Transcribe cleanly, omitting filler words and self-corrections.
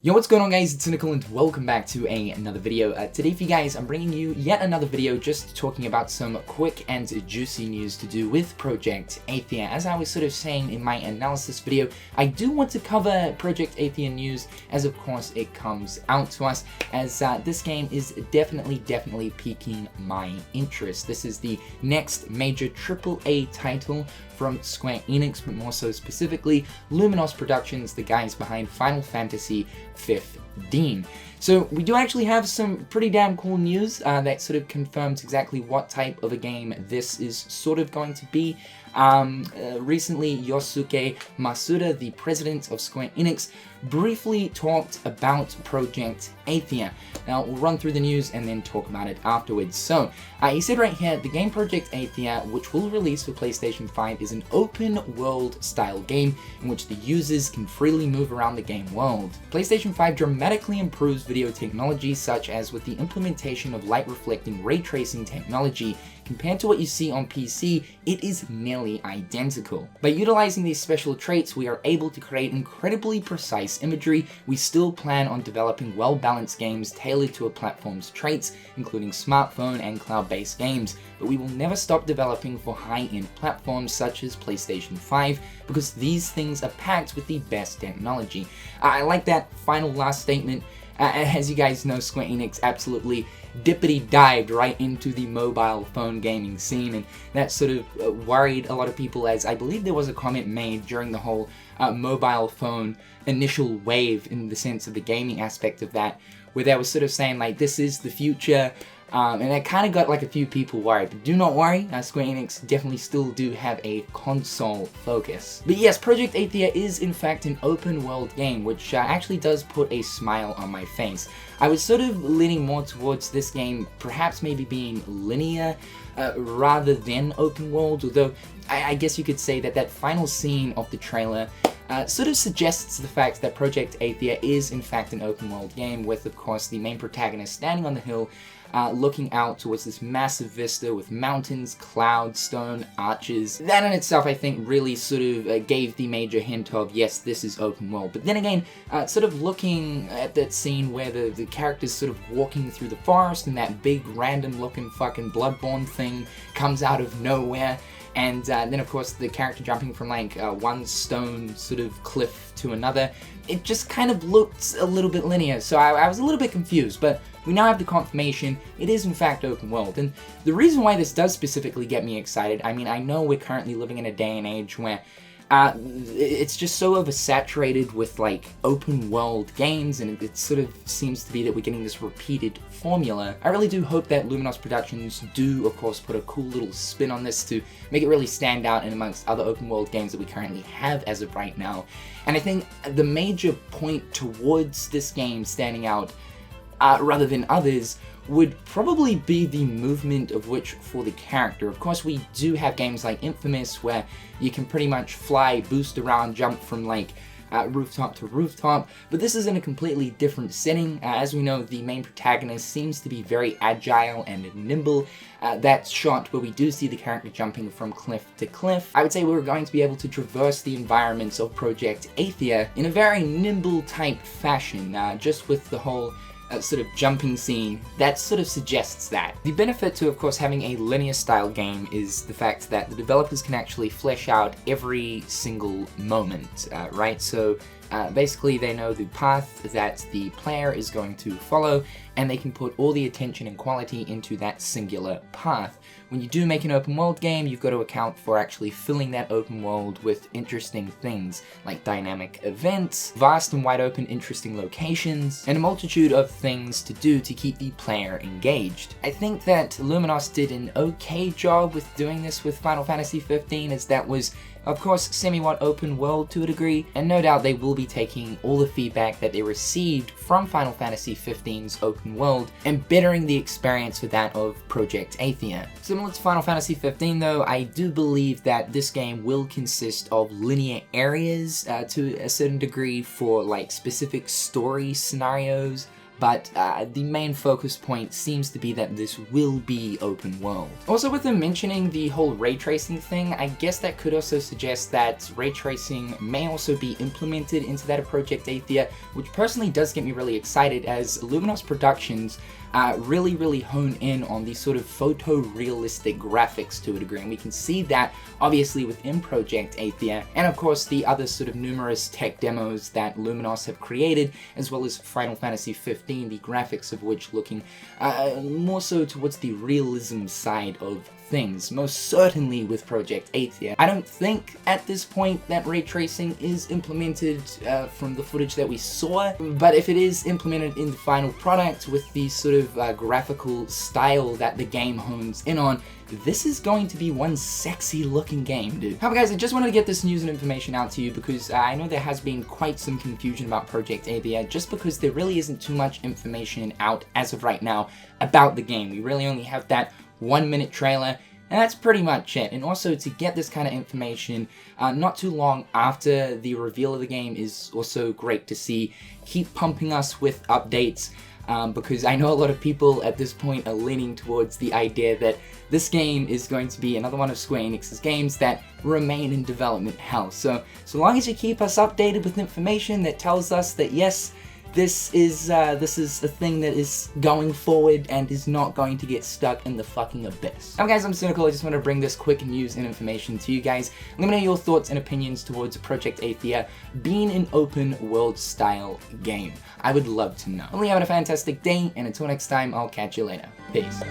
Yo, what's going on guys, it's Cynical and welcome back to another video. Today for you guys, I'm bringing you yet another video just talking about some quick and juicy news to do with Project Athia. As I was sort of saying in my analysis video, I do want to cover Project Athia news as of course it comes out to us, as this game is definitely piquing my interest. This is the next major AAA title from Square Enix, but more so specifically Luminos Productions, the guys behind Final Fantasy 15. So we do actually have some pretty damn cool news that sort of confirms exactly what type of a game this is sort of going to be. Recently, Yosuke Matsuda, the president of Square Enix, briefly talked about Project Athia. Now, we'll run through the news and then talk about it afterwards. So, he said right here, the game Project Athia, which will release for PlayStation 5, is an open-world style game in which the users can freely move around the game world. PlayStation 5 dramatically improves video technology, such as with the implementation of light-reflecting ray tracing technology. Compared to what you see on PC, it is nearly identical. By utilizing these special traits, we are able to create incredibly precise imagery. We still plan on developing well-balanced games tailored to a platform's traits, including smartphone and cloud-based games, but we will never stop developing for high-end platforms such as PlayStation 5, because these things are packed with the best technology. I like that final last statement. As you guys know, Square Enix absolutely dippity-dived right into the mobile phone gaming scene, and that sort of worried a lot of people, as I believe there was a comment made during the whole mobile phone initial wave in the sense of the gaming aspect of that, where they were sort of saying like, this is the future. And that kind of got like a few people worried, but do not worry, Square Enix definitely still do have a console focus. But yes, Project Athia is in fact an open world game, which actually does put a smile on my face. I was sort of leaning more towards this game perhaps maybe being linear rather than open world, although I guess you could say that that final scene of the trailer sort of suggests the fact that Project Athia is in fact an open world game, with of course the main protagonist standing on the hill looking out towards this massive vista with mountains, clouds, stone, arches. That in itself I think really sort of gave the major hint of, yes, this is open world. But then again, sort of looking at that scene where the character's sort of walking through the forest and that big random looking fucking Bloodborne thing comes out of nowhere, and then of course the character jumping from like one stone sort of cliff to another, it just kind of looked a little bit linear, so I was a little bit confused, but we now have the confirmation it is in fact open world. And the reason why this does specifically get me excited, I mean, I know we're currently living in a day and age where it's just so oversaturated with like open world games, and it sort of seems to be that we're getting this repeated formula. I really do hope that Luminos Productions do of course put a cool little spin on this to make it really stand out in amongst other open world games that we currently have as of right now. And I think the major point towards this game standing out rather than others would probably be the movement of which for the character. Of course, we do have games like Infamous where you can pretty much fly, boost around, jump from like rooftop to rooftop, but this is in a completely different setting. As we know, the main protagonist seems to be very agile and nimble. That shot where we do see the character jumping from cliff to cliff, I would say we're going to be able to traverse the environments of Project Athia in a very nimble type fashion, just with the whole sort of jumping scene that sort of suggests that. The benefit to, of course, having a linear style game is the fact that the developers can actually flesh out every single moment, right? So basically they know the path that the player is going to follow, and they can put all the attention and quality into that singular path. When you do make an open world game, you've got to account for actually filling that open world with interesting things like dynamic events, vast and wide open interesting locations, and a multitude of things to do to keep the player engaged. I think that Luminos did an okay job with doing this with Final Fantasy 15, as that was of course semi-what open world to a degree, and no doubt they will be taking all the feedback that they received from Final Fantasy 15's open world and bettering the experience for that of Project Athia. Similar to Final Fantasy 15 though, I do believe that this game will consist of linear areas to a certain degree for like specific story scenarios, but the main focus point seems to be that this will be open world. Also, with them mentioning the whole ray tracing thing, I guess that could also suggest that ray tracing may also be implemented into that of Project Athia, which personally does get me really excited, as Luminos Productions really hone in on these sort of photorealistic graphics to a degree, and we can see that obviously within Project Athia, and of course the other sort of numerous tech demos that Luminos have created, as well as Final Fantasy 15, the graphics of which looking more so towards the realism side of things, most certainly with Project Athia. I don't think at this point that ray tracing is implemented from the footage that we saw, but if it is implemented in the final product with the sort of graphical style that the game hones in on, this is going to be one sexy looking game, dude. However guys, I just wanted to get this news and information out to you because I know there has been quite some confusion about Project Athia, just because there really isn't too much information out as of right now about the game. We really only have that 1-minute trailer, and that's pretty much it. And also, to get this kind of information not too long after the reveal of the game is also great to see. Keep pumping us with updates, because I know a lot of people at this point are leaning towards the idea that this game is going to be another one of Square Enix's games that remain in development hell. So long as you keep us updated with information that tells us that yes, this is a thing that is going forward and is not going to get stuck in the fucking abyss. Now guys, I'm Cynical. I just want to bring this quick news and information to you guys. Let me know your thoughts and opinions towards Project Athia being an open world style game. I would love to know. Well, you have a fantastic day, and until next time, I'll catch you later. Peace.